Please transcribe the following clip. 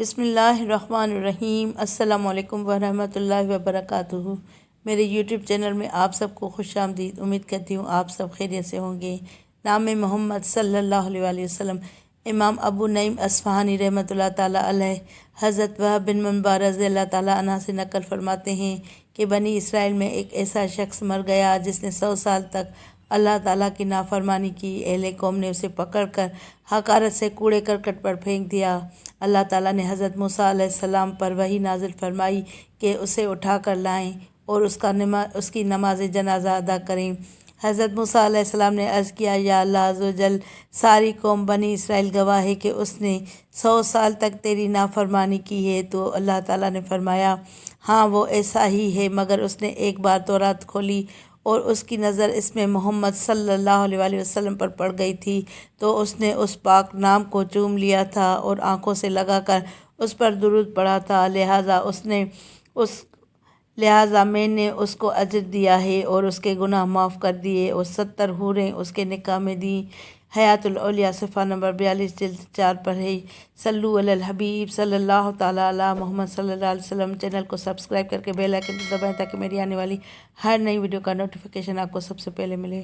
بسم اللہ الرحمن الرحیم۔ السلام علیکم ورحمۃ اللہ وبرکاتہ۔ میرے یوٹیوب چینل میں آپ سب کو خوش آمدید۔ امید کرتی ہوں آپ سب خیریت سے ہوں گے۔ نام محمد صلی اللہ علیہ وآلہ وسلم۔ امام ابو نعیم اصفہانی رحمۃ اللہ تعالیٰ علیہ حضرت وہب بن منبع رضی اللہ تعالیٰ عنہ سے نقل فرماتے ہیں کہ بنی اسرائیل میں ایک ایسا شخص مر گیا جس نے 100 سال تک اللہ تعالیٰ کی نافرمانی کی۔ اہل قوم نے اسے پکڑ کر حقارت سے کوڑے کرکٹ پر پھینک دیا۔ اللہ تعالیٰ نے حضرت موسیٰ علیہ السلام پر وحی نازل فرمائی کہ اسے اٹھا کر لائیں اور اس کی نماز جنازہ ادا کریں۔ حضرت موسیٰ علیہ السلام نے عرض کیا، یا اللہ عز و جل، ساری قوم بنی اسرائیل گواہ ہے کہ اس نے 100 سال تک تیری نافرمانی کی ہے۔ تو اللہ تعالیٰ نے فرمایا، ہاں وہ ایسا ہی ہے، مگر اس نے ایک بار تورات کھولی اور اس کی نظر اس میں محمد صلی اللہ علیہ وآلہ وسلم پر پڑ گئی تھی تو اس نے اس پاک نام کو چوم لیا تھا اور آنکھوں سے لگا کر اس پر درود پڑھا تھا، لہٰذا میں نے اس کو اجر دیا ہے اور اس کے گناہ معاف کر دیے، اور 70 حوریں اس کے نکاح میں دیں۔ حیات الاولیاء صفحہ نمبر 42 جلد 4 پر ہے۔ صلو علی الحبیب صلی اللہ تعالیٰ علی محمد صلی اللہ علیہ وسلم۔ چینل کو سبسکرائب کر کے بیل آئکن کو دبائیں تاکہ میری آنے والی ہر نئی ویڈیو کا نوٹیفیکیشن آپ کو سب سے پہلے ملے۔